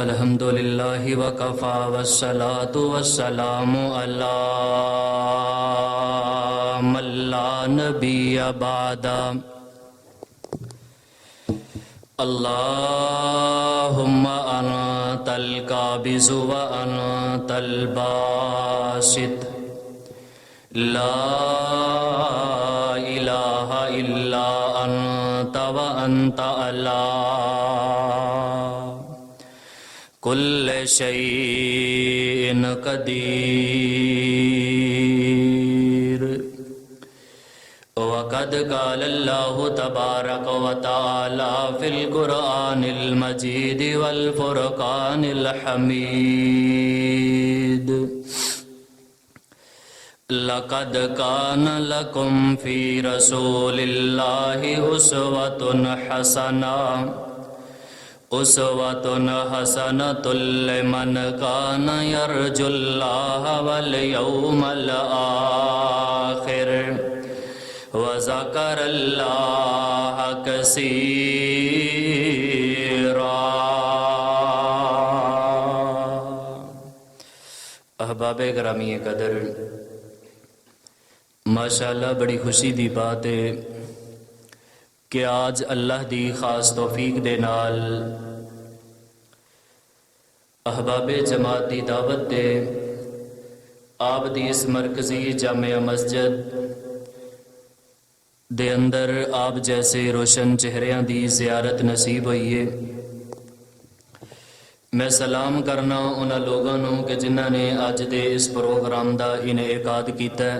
الحمد للہ وکفا والصلاة والسلام علی من لا نبی بعد اللہم انت القابض وانت الباسط لا الہ الا انت وانت علی کل شیء قدیر وقد قال اللہ تبارک وتعالی فی القرآن المجید والفرقان الحمید لقد کان لکم فی رسول اللہ اسوۃ حسنۃ لمن کان یرجو اللہ والیوم الآخر وذکر اللہ کثیرا۔ احباب گرامی قدر، ماشاءاللہ بڑی خوشی دی بات ہے کہ آج اللہ دی خاص توفیق دے نال احباب جماعت دی دعوت دے آپ دی اس مرکزی جامعہ مسجد دے اندر آپ جیسے روشن چہریاں دی زیارت نصیب ہوئی ہے۔ میں سلام کرنا انہاں لوگاں نوں کہ جنہاں نے اج دے اس پروگرام دا انعقاد کیتا ہے۔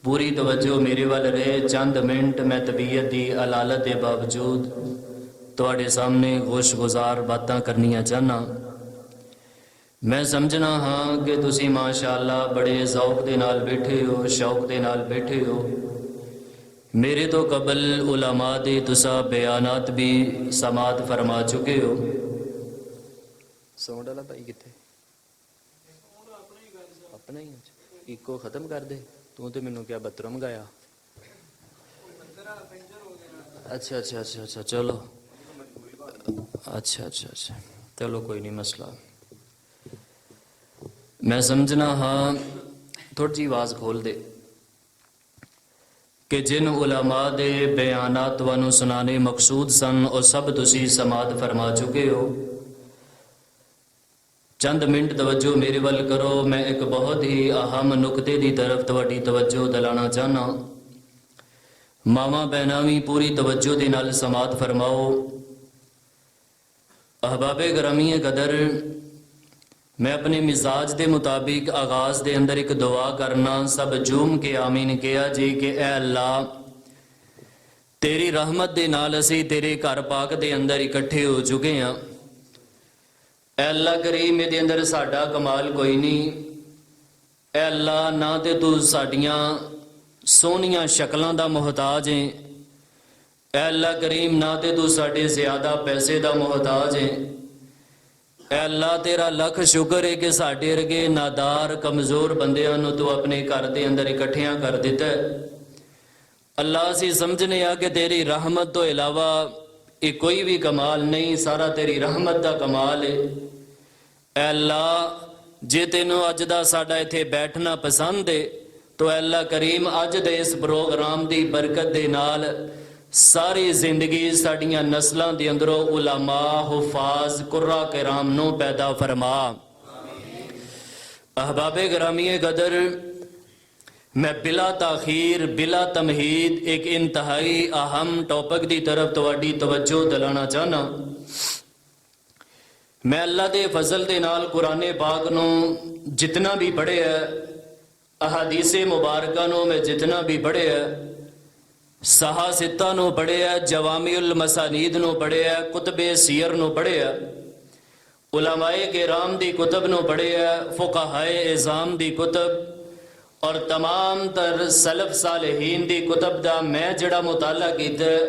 پوری توجہ میرے وال رہے، چند منٹ میں طبیعت دی علالت دے باوجود تواڈے سامنے گوش گزار باتاں کرنیاں چاہنا۔ میں سمجھنا ہاں کہ تسی ماشاءاللہ بڑے ذوق دے نال بیٹھے ہو، شوق دے نال بیٹھے ہو۔ میرے تو قبل علماء دے تسا بیانات بھی سماعت فرما چکے ہو۔ ساؤنڈ والا بھائی کتے اپنا ہی ایکو ختم کر دے تو مینوں کیا بترم گایا؟ اچھا اچھا اچھا اچھا چلو اچھا اچھا اچھا چلو کوئی نہیں مسئلہ۔ میں سمجھنا ہاں تھوڑی جی آواز کھول دے کہ جن علماء دے بیانات وانو سنانے مقصود سن اور سب تسی سماعت فرما چکے ہو۔ چند منٹ توجہ میرے ول کرو، میں ایک بہت ہی اہم نقطے دی طرف تواڈی توجہ دلانا چاہنا۔ ماما بہناوی پوری توجہ دے نال سماعت فرماؤ۔ احباب گرامی قدر، میں اپنے مزاج دے مطابق آغاز دے اندر ایک دعا کرنا، سب جوم کے آمین کیا جی کہ اے اللہ تیری رحمت دے نال اسی تیرے گھر پاک دے اندر اکٹھے ہو چکے ہیں۔ اے اللہ کریم دے اندر ساڈا کمال کوئی نہیں، اے اللہ نہ تے تو ساڈیاں سونیاں شکلاں دا محتاج ہیں، اے اللہ کریم نہ تے تو ساڈے زیادہ پیسے دا محتاج ہیں، اے اللہ تیرا لکھ شکر ہے کہ ساڈے ورگے نادار کمزور بندیاں نو تو اپنے گھر دے اندر اکٹھیاں کر دیتا ہے۔ اللہ اسی سمجھنے آ کہ تیری رحمت تو علاوہ یہ کوئی بھی کمال نہیں، سارا تیری رحمت دا کمال ہے۔ اے اللہ جے تینوں اج دا ساڈا ایتھے بیٹھنا پسند ہے تو اے اللہ کریم اج دے اس پروگرام دی برکت دے نال ساری زندگی ساڈیاں نسلاں دے اندروں علماء، حفاظ، قراء کرام نو پیدا فرما۔ احباب گرامی قدر، میں بلا تاخیر بلا تمہید ایک انتہائی اہم ٹاپک دی طرف تواڈی توجہ دلانا چاہنا۔ میں اللہ دے فضل دے نال قرآن پاک نو جتنا بھی پڑھے ہے، احادیث مبارکہ نو میں جتنا بھی پڑھے ہے، صحاح ستہ نو پڑھے ہے، جوامع المسانید نو پڑھے ہے، کتب سیر نو پڑھے ہے، علماء کرام دی کتب نو پڑھے ہے، فقہائے اعظام دی کتب اور تمام تر سلف صالحین دی کتب دا میں جڑا مطالعہ کیتا ہے،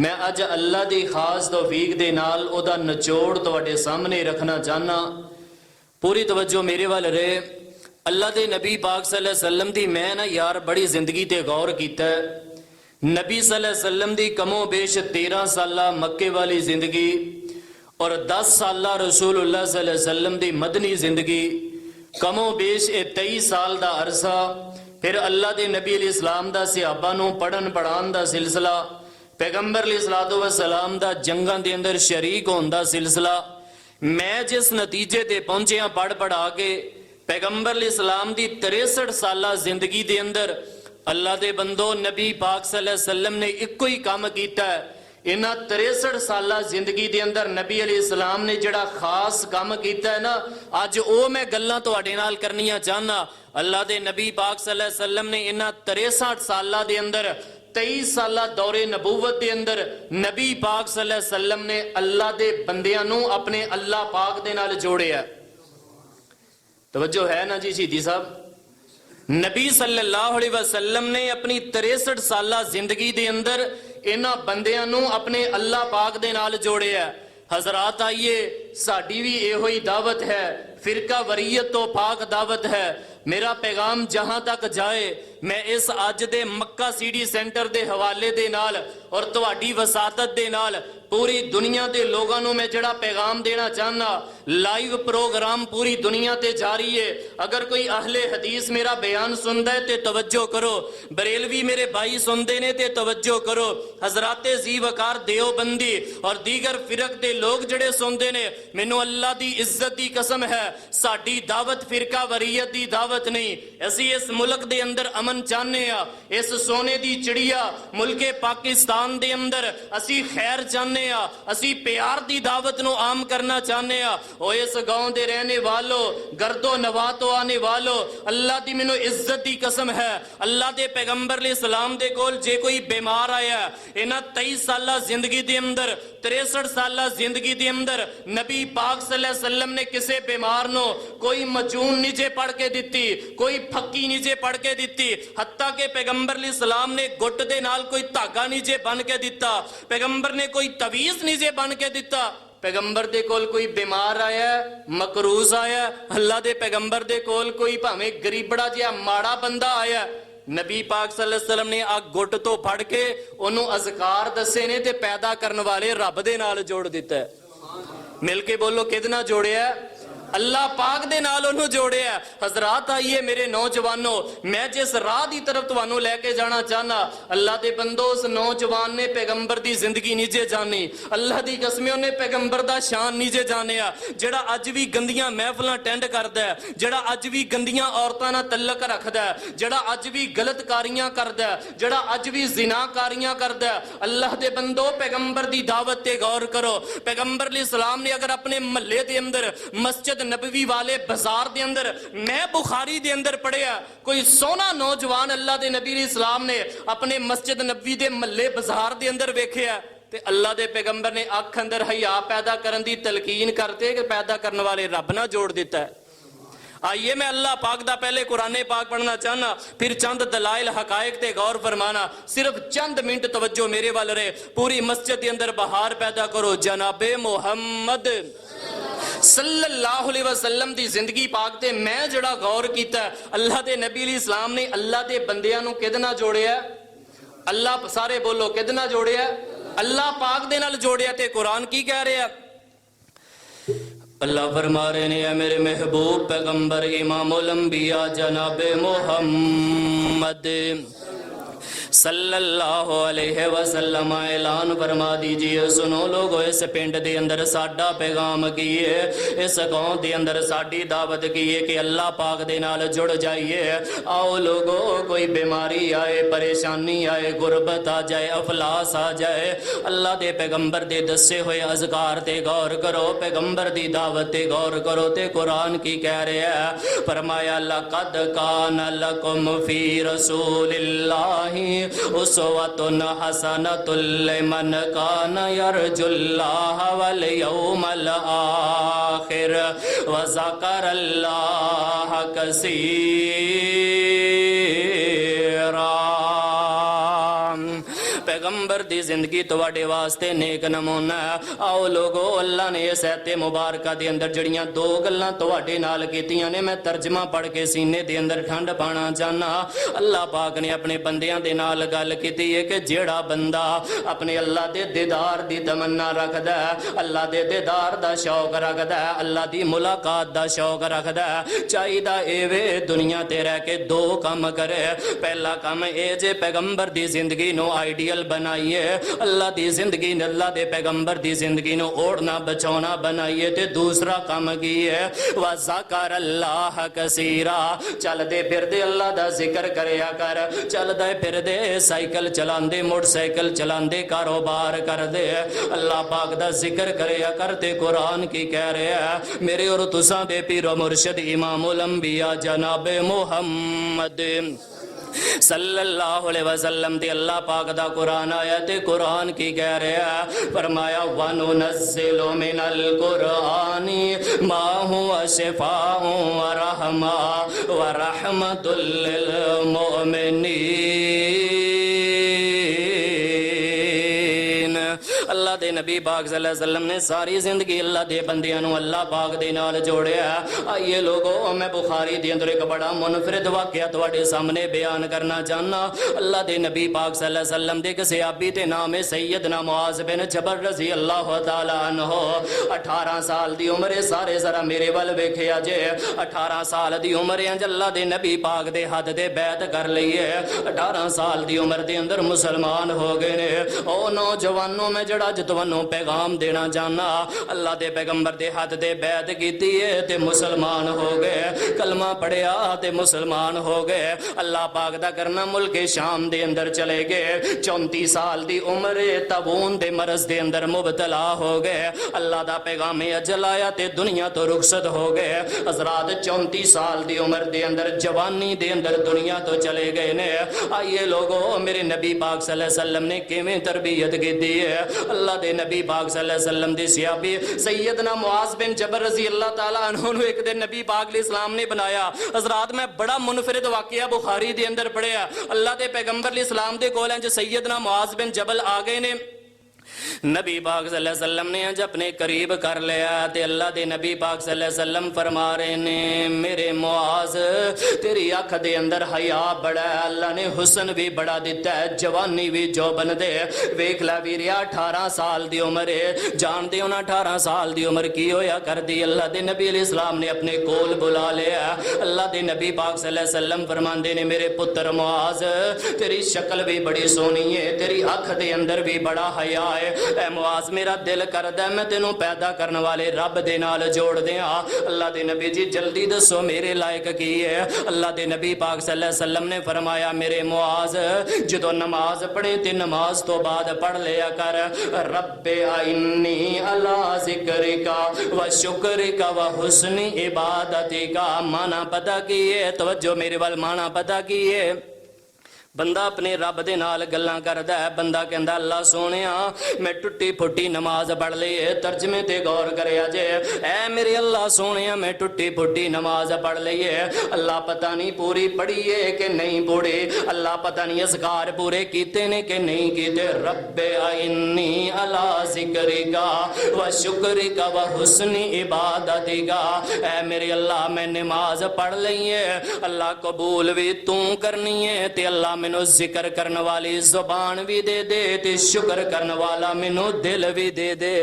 میں اج اللہ دی خاص توفیق دے نال او دا نچوڑ تواڈے سامنے رکھنا چاہنا۔ پوری توجہ میرے وال رہے۔ اللہ دے نبی پاک صلی اللہ علیہ وسلم دی میں نا یار بڑی زندگی تے غور کیتا ہے۔ نبی صلی اللہ علیہ وسلم دی کم و بیش 13 سالہ مکے والی زندگی اور 10 سالہ رسول اللہ صلی اللہ علیہ وسلم دی مدنی زندگی کم و بیش 23 سال دا عرصہ پھر اللہ دے نبی علیہ السلام دا صحابہ نو پڑھن پڑھان دا سلسلہ پیغمبر علیہ الصلوۃ والسلام دا جنگاں دے اندر شریک ہون دا سلسلہ میں جس نتیجے تے پہنچیا پڑھ پڑھا کے پیغمبر علیہ السلام دی 63 سالہ زندگی دے اندر اللہ دے بندو نبی پاک صلی اللہ علیہ وسلم نے ایک ہی کام کیتا ہے انہاں 63 سالہ زندگی دے اندر نبی علیہ السلام نے جڑا خاص کام کیتا ہے نا اج او میں گلاں تواڈے نال کرنیاں چاہنا اللہ دے نبی پاک صلی اللہ علیہ وسلم نے انہاں 63 سالہ دے اندر 23 سالہ دور نبوت دے اندر نبی پاک صلی اللہ علیہ وسلم نے اللہ دے بندیاں نو اپنے اللہ پاک دے نال جوڑیا توجہ ہے نا جی شہیدی صاحب نبی صلی اللہ علیہ وسلم نے اپنی 63 سالہ زندگی دے اندر انہاں بندیاں نو اپنے اللہ پاک دے نال جوڑیا حضرات آئیے ساڈی بھی یہ ہوئی دعوت ہے فرقہ وریت تو پاک دعوت ہے میرا پیغام جہاں تک جائے میں اس اج دے مکہ سیڈی سینٹر دے حوالے دے نال اور تواڈی وساطت دے نال پوری دنیا دے لوگاں نو میں جڑا پیغام دینا چاہنا لائیو پروگرام پوری دنیا تے جاری ہے اگر کوئی اہل حدیث میرا بیان سندا ہے تے توجہ کرو بریلوی میرے بھائی سندے نے تے توجہ کرو حضرات زی وقار دیوبندی اور دیگر فرق دے لوگ جڑے سندے نے مینوں اللہ دی عزت دی قسم ہے ساڈی دعوت فرقہ وریت دی دعوت نہیں اسی اس ملک دے اندر امن چاہنے ہاں اس سونے دی چڑیا ملک پاکستان دے اندر اسی خیر چاہنے ہاں اسی پیار دی دعوت نو عام کرنا چاہنے ہاں او اس گاؤں دے رہنے والوں گرد و نواح تو آنے والوں اللہ دی مینوں عزت دی قسم ہے اللہ دے پیغمبر علیہ السلام دے کول جے کوئی بیمار آیا ہے انہاں 23 سالہ زندگی دے اندر 63 سالہ زندگی دے اندر نبی پاک صلی اللہ علیہ وسلم نے کسے بیمار نو کوئی مجون نیچے پڑھ کے دیتی کوئی پھکی نیچے پڑھ کے دیتی حتیٰ کہ پیغمبر علیہ السلام نے گھٹ دے نال کوئی دھاگا نیچے بن کے دیتا پیغمبر نے کوئی تویز نیچے بن کے دیتا پیغمبر دے کول کوئی بیمار آیا ہے مقروض آیا ہے اللہ دے پیغمبر دے کول کوئی بھاویں غریبڑا جہا ماڑا بندہ آیا ہے نبی پاک صلی اللہ علیہ وسلم نے آگ گھٹ تو پھڑ کے انہوں اذکار دسے نے تے پیدا کرنے والے رب دے نال جوڑ دیتا ہے مل کے بولو کدنا جوڑیا ہے اللہ پاک دے نال انہوں جوڑے ہے حضرات آئیے میرے نوجوانوں میں جس راہ دی طرف توانوں لے کے جانا چاہنا اللہ دے بندو اس نوجوان نے پیغمبر دی زندگی نیجے جانی اللہ دی قسمیوں نے پیغمبر دا شان نیجے جانے جڑا اج بھی گندیاں محفلاں ٹینڈ کردا ہے جڑا اج بھی گندیاں عورتاں نال تعلق رکھدا ہے جڑا اج بھی غلط کاریاں کردا ہے جڑا اج بھی زنا کاریاں کردا ہے اللہ دے بندو پیغمبر دی دعوت تے غور کرو پیغمبر علیہ السلام نے اگر اپنے محلے دے اندر مسجد نبوی والے بازار دے اندر میں بخاری دے اندر پڑھیا کوئی سونا نوجوان اللہ دے نبی علیہ السلام نے اپنے مسجد نبوی دے محلے بازار دے اندر ویکھیا تے اللہ دے پیغمبر نے اکھ اندر حیا پیدا کرن دی تلقین کرتے کہ پیدا کرنے والے رب نہ جوڑ دیتا ہے آئیے میں اللہ پاک دا پہلے قرآن پاک پڑھنا چاہنا پھر چند دلائل حقائق تے غور فرمانا صرف چند منٹ توجہ میرے وال رہے پوری مسجد دے اندر بہار پیدا کرو جناب محمد صلی اللہ علیہ وسلم دی زندگی پاک تے میں جڑا غور کیتا ہے اللہ دے نبی علیہ السلام نے اللہ دے بندیاں نو کدنا جوڑیا ہے اللہ سارے بولو کدنا جوڑیا ہے اللہ پاک دے نال جوڑیا تے قرآن کی کہہ رہے ہیں اللہ فرما رہے ہیں میرے محبوب پیغمبر امام الانبیاء جناب محمد صلی اللہ علیہ وسلم اعلان فرما دیجئے سنو لوگو اس پنڈ دے اندر ساڈا پیغام کیے اس گاؤں دے اندر ساڈی دعوت کیے کہ اللہ پاک دے نال جڑ جائیے آؤ لوگو کوئی بیماری آئے پریشانی آئے غربت آ جائے افلاس آ جائے اللہ دے پیغمبر دے دسے ہوئے اذکار تے غور کرو پیغمبر دی دعوت تے غور کرو تے قرآن کی کہہ رہے ہیں فرمایا لقد کان لکم فی رسول اللہ اسوۃ حسنۃ لمن کان یرجو اللہ والیوم الآخر وذکر اللہ کثیرا پیغمبر دی ਦੀ ਜ਼ਿੰਦਗੀ ਤੁਹਾਡੇ ਵਾਸਤੇ ਨੇਕ ਨਮੂਨਾ ਹੈ। ਆਓ ਲੋਗੋ, ਅੱਲਾ ਨੇ ਇਸ ਐਤੇ ਮੁਬਾਰਕਾ ਦੇ ਅੰਦਰ ਜਿਹੜੀਆਂ ਦੋ ਗੱਲਾਂ ਤੁਹਾਡੇ ਨਾਲ ਕੀਤੀਆਂ ਨੇ, ਮੈਂ ਤਰਜਮਾ ਪੜ੍ਹ ਕੇ ਸੀਨੇ ਦੇ ਅੰਦਰ ਠੰਡ ਪਾਣਾ ਚਾਹਨਾ। ਅੱਲਾ ਪਾਕ ਨੇ ਆਪਣੇ ਬੰਦਿਆਂ ਦੇ ਨਾਲ ਗੱਲ ਕੀਤੀ ਹੈ ਕਿ ਜਿਹੜਾ ਬੰਦਾ ਆਪਣੇ ਅੱਲਾ ਦੇ ਦੀਦਾਰ ਦੀ ਤਮੰਨਾ ਰੱਖਦਾ ਹੈ, ਅੱਲਾ ਦੇ ਦੀਦਾਰ ਦਾ ਸ਼ੌਕ ਰੱਖਦਾ ਹੈ, ਅੱਲਾ ਦੀ ਮੁਲਾਕਾਤ ਦਾ ਸ਼ੌਕ ਰੱਖਦਾ ਹੈ, ਚਾਹੀਦਾ ਇਹ ਵੇ ਦੁਨੀਆ ਤੇ ਰਹਿ ਕੇ ਦੋ ਕੰਮ ਕਰੇ। ਪਹਿਲਾ ਕੰਮ ਇਹ ਜੇ ਪੈਗੰਬਰ ਦੀ ਜ਼ਿੰਦਗੀ ਨੂੰ ਆਈਡੀਅਲ ਬਣਾਈਏ, ਅੱਲਾ ਦੀ ਜ਼ਿੰਦਗੀ ਨੇ ਅੱਲਾ ਦੇ ਪੈਗੰਬਰ ਦੀ ਜ਼ਿੰਦਗੀ ਨੂੰ ਓੜਨਾ ਬਚਾਉਣਾ ਬਣਾਈਏ। ਤੇ ਦੂਸਰਾ ਕੰਮ ਕੀ ਹੈ? ਵਜ਼ਕਰ ਅੱਲਾਹ ਕਸੀਰਾ, ਚੱਲਦੇ ਫਿਰਦੇ ਅੱਲਾ ਦਾ ਜ਼ਿਕਰ ਕਰਿਆ ਕਰ। ਚੱਲਦੇ ਫਿਰਦੇ ਸਾਈਕਲ ਚਲਾਉਂਦੇ, ਮੋਟਰਸਾਈਕਲ ਚਲਾਉਂਦੇ, ਕਾਰੋਬਾਰ ਕਰਦੇ, ਅੱਲਾ ਪਾਕ ਦਾ ਜ਼ਿਕਰ ਕਰਿਆ ਕਰ। ਤੇ ਕੁਰਾਨ ਕੀ ਕਹਿ ਰਿਹਾ? ਮੇਰੇ ਔਰ ਤੁਸਾਂ ਦੇ ਪੀਰੋ ਮੁਰਸ਼ਿਦ ਇਮਾਮੁਲ ਅੰਬਿया जनाब मुहम्मद सल्लल्लाहु अलैहि वसल्लम ते अल्लाह पाक दा कुरान आया। ते कुरान की कह रहा है? फरमाया वनुनज़्ज़िलु मिनल कुरानी मा हुवा शिफाउ व रहमा व रहमतुल लिल मुमिनीन। अल्लाह दे नबी पाक सल्लल्लाहु अलैहि वसल्लम ने सारी जिंदगी अल्लाह दे बंदियां नूं अल्लाह पाक दे नाल जोड़िया। आइए लोगो, मैं बुखारी दे अंदर एक बड़ा मुनफरिद वाकया तुहाडे सामने बयान करना चाहना। अल्लाह दे नबी पाक सल्लल्लाहु अलैहि वसल्लम दे एक सहाबी ते नाम है सैयदना मुआज़ बिन जबल रज़ी अल्लाह तआला अन्हु। 18 साल दी उम्र है। सारे जरा मेरे वाल वेखिया जे, 18 साल दी उम्र है, अल्लाह दे नबी पाक दे हद दे बैत कर लईए। 18 साल दी उम्र दे अंदर मुसलमान हो गए ने। ओ नौजवानों, मैं जड़ा अज तुहानू पैगाम देना चाहना, अल्लाह दे पैगंबर दे हद दे बैत कीती है ते मुसलमान हो गए, कलमा पढ़िया ते मुसलमान हो गए। अल्लाह पाक दा करना, मुल्क शाम दे अंदर चले गए। 34 साल दी उम्र तबून दे मरज दे अंदर मुबतला हो गए। अल्लाह दा पैगाम अजल आया ते दुनिया तो रुखसत हो गए। हजरात 34 साल दी उम्र दे अंदर जवानी दे अंदर दुनिया तो चले गए ने। आइए लोगो, मेरे नबी पाक सल्लल्लाहु अलैहि वसल्लम ने किवें तरबियत की है? अल्लाह दे नबी पाक सल्लल्लाहु अलैहि वसल्लम दे सहाबी सैयदना मुआज़ बिन जबल रज़ी अल्लाह ताला अन्हु नूं एक दिन नबी पाक इस्लाम ने बनाया। हजरात, मैं बड़ा मुनफरिद वाकया बुखारी दे अंदर पढ़िया। अल्लाह दे पैगंबर इस्लाम दे कोल इंज सैयदना मुआज़ बिन जबल आ गए ने। नबी पाक सल्लल्लाहु अलैहि वसल्लम ने अज अपने करीब कर लिया ते अल्लाह दे नबी पाक सल्लल्लाहु अलैहि वसल्लम फरमा रहे ने, मेरे मुआज़, तेरी अख दे अंदर हया बड़ा है, अल्लाह ने हुस्न भी बड़ा दिता है, जवानी भी जोबन दे। वेख ला वीरिया, 18 साल दी उम्र है। जानदे हो ना 18 साल दी उम्र की होया करदी? अल्लाह दे नबी इस्लाम ने अपने कोल बुला लिया। अल्लाह दे नबी पाक सल्लल्लाहु अलैहि वसल्लम फरमांदे ने, मेरे पुत्र मुआज़, तेरी शक्ल भी बड़ी सोहनी है, तेरी अख दे अंदर भी बड़ा हया है। ऐ मुआज़, मेरा दिल करदा मैं तेनों पैदा करने वाले रब दे नाल जोड़ दिया। अल्लाह दे नबी जी जल्दी दसो मेरे लायक की है? अल्लाह दे नबी पाक सल्लल्लाहु अलैहि वसल्लम ने फरमाया, मेरे मुआज़, जदों नमाज पढ़े ते नमाज तो बाद पढ़ लिया कर, रब्बे आइन्नी अला ज़िक्रिका व शुक्रिका व हुस्नी इबादतिका। माना पता की है? तवज्जो मेरे वाल, माना पता की है? बंदा अपने रब दे नाल गल्लां करदा है। बंदा कहंदा, अल्लाह सोहणिया, मैं टुट्टी फुट्टी नमाज पढ़ लई है। तर्जमे ते गौर करिया जे, ऐ मेरे अल्लाह सोहणिया, मैं टुट्टी फुट्टी नमाज पढ़ लई है। अल्लाह पता नहीं पूरी पढ़ी है कि नहीं पढ़ी, अल्लाह पता नहीं अज़कार पूरे कीते ने कि नहीं कीते। रब्बे आइन्नी अला ज़िक्रिका व शुक्रिका व हुस्नी इबादतिका। ऐ मेरे अल्लाह, मैं नमाज पढ़ लई है, अल्लाह कबूल भी तू करनी है ते अल्लाह मैनू जिक्र करने वाली जुबान भी दे दे ते शुक्र करने वाला मैनू दिल भी दे दे।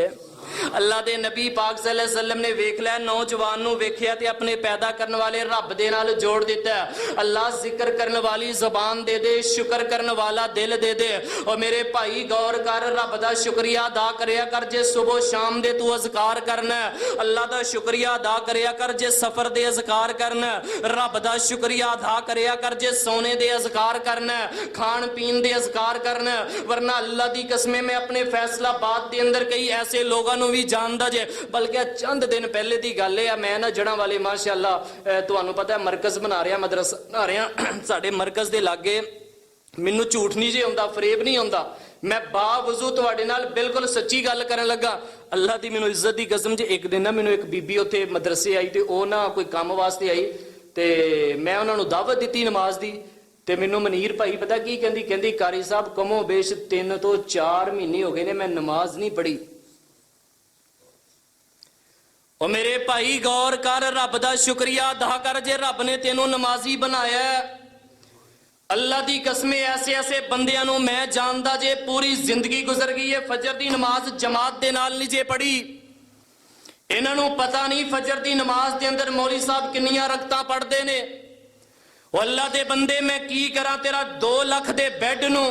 अल्लाह दे नबी पाक सल्लल्लाहु अलैहि वसल्लम ने वेख लिया, नौजवान नूं वेखिया ते अपने पैदा करने वाले रब दे नाल जोड़ दिता। अल्लाह जिक्र करने वाली जुबान दे दे, शुक्र करने वाला दिल दे दे। और मेरे भाई गौर कर, रब दा शुक्रिया अदा करया कर जे सुबह शाम दे तू अज़कार करना। अल्लाह दा शुक्रिया अदा करया कर जे सफर दे अज़कार करना। रब दा शुक्रिया अदा करया कर जे सोने दे अज़कार करना, खान पीन दे अज़कार करना। वरना अल्लाह दी कसमें मैं अपने फैसलाबाद दे अंदर कई ऐसे लोगों भी जानदा जे, बल्कि चंद दिन पहले की गल है, मैं ना जड़ा वाले माशाअल्लाह तुहानू पता है मरकज बना रहा, मदरसा बना रहा। साडे मरकज दे लागे मैनू झूठ नहीं जे आउंदा, फरेब नहीं आउंदा। मैं बावजू तुहाडे नाल बिल्कुल सच्ची गल करन लगा। अल्लाह दी मैनू इज्जत दी कसम जे, एक दिन ना मैनू एक बीबी उत्थे मदरसे आई ते ओह ना कोई काम वास्ते आई ते मैं उन्हां नू दावत दित्ती नमाज दी ਤੇ ਮੈਨੂੰ ਮਨੀਰ ਭਾਈ ਪਤਾ ਕੀ ਕਹਿੰਦੀ, ਕਹਿੰਦੀ ਕਾਰੀ ਸਾਹਿਬ ਕਮੋ ਬੇਸ਼ 3 ਤੋਂ 4 ਮਹੀਨੇ ਹੋ ਗਏ ਨੇ ਮੈਂ ਨਮਾਜ਼ ਨਹੀਂ ਪੜ੍ਹੀ। ਉਹ ਮੇਰੇ ਭਾਈ ਗੌਰ ਕਰ, ਰੱਬ ਦਾ ਸ਼ੁਕਰੀਆ ਅਦਾ ਕਰ ਜੇ ਰੱਬ ਨੇ ਤੈਨੂੰ ਨਮਾਜ਼ੀ ਬਣਾਇਆ। ਅੱਲਾ ਦੀ ਕਸਮੇ ਐਸੇ ਐਸੇ ਬੰਦਿਆਂ ਨੂੰ ਮੈਂ ਜਾਣਦਾ ਜੇ ਪੂਰੀ ਜ਼ਿੰਦਗੀ ਗੁਜ਼ਰ ਗਈ ਹੈ, ਫਜਰ ਦੀ ਨਮਾਜ਼ ਜਮਾਤ ਦੇ ਨਾਲ ਨਹੀਂ ਜੇ ਪੜ੍ਹੀ। ਇਹਨਾਂ ਨੂੰ ਪਤਾ ਨਹੀਂ ਫਜਰ ਦੀ ਨਮਾਜ਼ ਦੇ ਅੰਦਰ ਮੌਲੀ ਸਾਹਿਬ ਕਿੰਨੀਆਂ ਰਕਤਾਂ ਪੜ੍ਹਦੇ ਨੇ। ਉਹ ਅੱਲਾ ਦੇ ਬੰਦੇ ਮੈਂ ਕੀ ਕਰਾਂ ਤੇਰਾ 2 ਲੱਖ ਦੇ ਬੈੱਡ ਨੂੰ,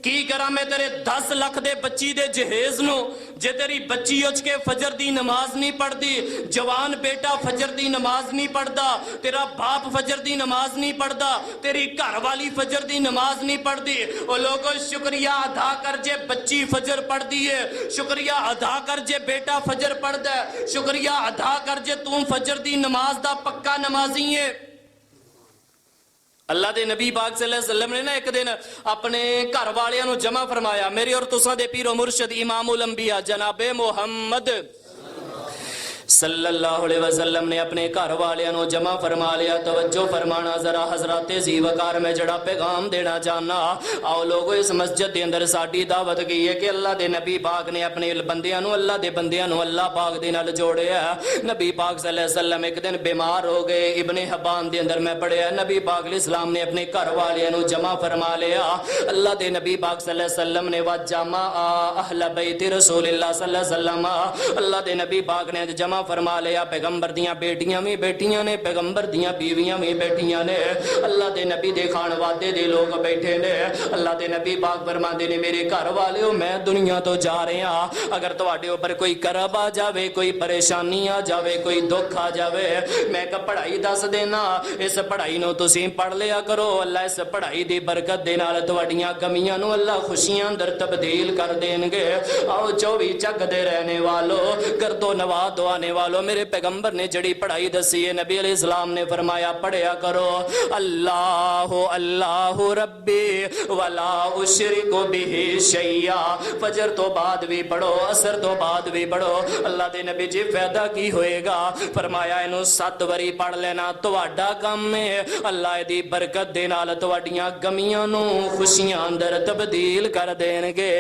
ਕੀ ਕਰਾਂ ਮੈਂ ਤੇਰੇ 10 ਲੱਖ ਦੇ ਬੱਚੀ ਦੇ ਜਹੇਜ਼ ਨੂੰ, ਜੇ ਤੇਰੀ ਬੱਚੀ ਉੱਠ ਕੇ ਫਜਰ ਦੀ ਨਮਾਜ਼ ਨਹੀਂ ਪੜ੍ਹਦੀ, ਜਵਾਨ ਬੇਟਾ ਫਜਰ ਦੀ ਨਮਾਜ਼ ਨਹੀਂ ਪੜ੍ਹਦਾ, ਤੇਰਾ ਬਾਪ ਫਜਰ ਦੀ ਨਮਾਜ਼ ਨਹੀਂ ਪੜ੍ਹਦਾ, ਤੇਰੀ ਘਰ ਵਾਲੀ ਫਜਰ ਦੀ ਨਮਾਜ਼ ਨਹੀਂ ਪੜ੍ਹਦੀ। ਉਹ ਲੋਗੋ ਸ਼ੁਕਰੀਆ ਅਦਾ ਕਰ ਜੇ ਬੱਚੀ ਫਜਰ ਪੜ੍ਹਦੀ ਹੈ, ਸ਼ੁਕਰੀਆ ਅਦਾ ਕਰ ਜੇ ਬੇਟਾ ਫਜਰ ਪੜ੍ਹਦਾ ਹੈ, ਸ਼ੁਕਰੀਆ ਅਦਾ ਕਰ ਜੇ ਤੂੰ ਫਜਰ ਦੀ ਨਮਾਜ਼ ਦਾ ਪੱਕਾ ਨਮਾਜ਼ੀ ਹੈ। ਅੱਲਾ ਦੇ ਨਬੀ ਪਾਕ ਸੱਲੱਲਾਹੁ अलैहि वसल्लम ने ना एक दिन अपने घर वालियां नूं जमा फरमाया, मेरे और तुसां दे पीरो मुर्शद इमामुल अंबिया जनाबे मुहम्मद सल्लल्लाहु अलैहि वसल्लम ने अपने घर वालियां नूं जमा फरमा लिया। तवज्जो फरमाना जरा हजरत ज़ीवकार मैं जड़ा पैगाम देना चाहना। आओ लोगो इस मस्जिद के अंदर साडी दावत की है कि अल्लाह दे नबी पाक ने अपने बंदियां नूं, अल्लाह दे बंदियां नूं अल्लाह पाक दे नाल जोड़िया। नबी पाक सल्लल्लाहु अलैहि वसल्लम एक दिन बीमार हो गए। इब्ने हब्बान दे अंदर मैं पढ़िया नबी पाक इस्लाम ने अपने घर वालियां नूं जमा फरमा लिया। अल्लाह दे नबी पाक सल्लल्लाहु अलैहि वसल्लम ने वजमा अहल बैत रसूलिल्लाह सल्लल्लाहु अलैहि वसल्लम, अल्लाह दे नबी पाक ने जमा फरमा लिया। पैगंबर दियां बेटियां भी बैठियां ने, पैगंबर दियां बीवियां भी बैठियां ने, अल्लाह दे नबी दे खान वादे दे लोग बैठे ने। अल्लाह दे नबी पाक फरमांदे ने मेरे घर वालिओ मैं दुनिया तो जा रहा, अगर तुहाडे उपर कोई करब आ जावे, कोई परेशानी आ जावे, कोई दुख आ जावे, मैं एक पढ़ाई दस देना, इस पढ़ाई नूं तुसीं पढ़ लिया करो। अल्लाह इस पढ़ाई दी बरकत दे नाल तुहाडीआं गमियां नूं अल्लाह खुशियां अंदर तब्दील कर देणगे। आओ 24 जग दे रहने वालों, गर्दो नवा दुआने वालों, मेरे पैगंबर ने जड़ी पढ़ाई दसी है, नबी अलैहिस्सलाम ने फरमाया पढ़िया करो अल्लाह अल्लाह रब्बी वला उशरिकु बिही शैया। फजर तो बाद भी पढ़ो, असर तो बाद भी पढ़ो। अल्लाह दे नबी जी फायदा की होएगा? फरमाया इनू 7 वारी पढ़ लेना तुहाडा काम है। अल्लाह दी बरकत दे नाल तुहाडीआं गमियां नूं खुशियां अंदर तब्दील कर देणगे।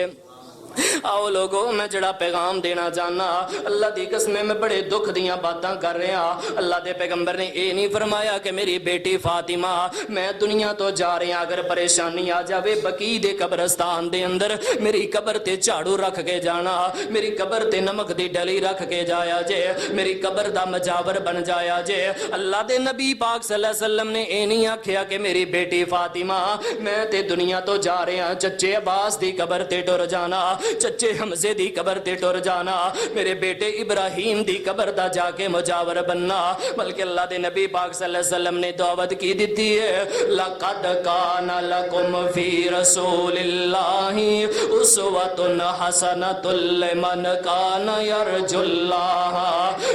आओ लोगो मैं जड़ा पैगाम देना चाहना, अल्लाह दी कसम मैं बड़े दुख दियां बातां कर रहा। अल्लाह दे पैगंबर ने ये नहीं फरमाया कि मेरी बेटी फातिमा मैं दुनिया तो जा रहा, अगर परेशानी आ जावे बकी दे कब्रस्तान दे अंदर मेरी कब्र ते झाड़ू रख के जाना, मेरी कब्र ते नमक दी डली रख के जाया जे, मेरी कब्र दा मजावर बन जाया जे। अल्लाह दे नबी पाक सल्लल्लाहु अलैहि वसल्लम ने ये नहीं आखिया कि मेरी बेटी फातिमा मैं ते दुनिया तो जा रहा, चच्चे अब्बास दी कब्र ते टुर जाना, चच्चे हमजे दी कबर ते टुर जाना, मेरे बेटे इब्राहिम दी कबर दा जाके मुजावर बनना। बल्कि अल्लाह दे नबी पाक सल्लल्लाहु अलैहि वसल्लम ने दावत की दी है लक़द काना लकुम फी रसूलिल्लाहि उस्वतुन हसनतुल लिमन काना यरजुल्लाह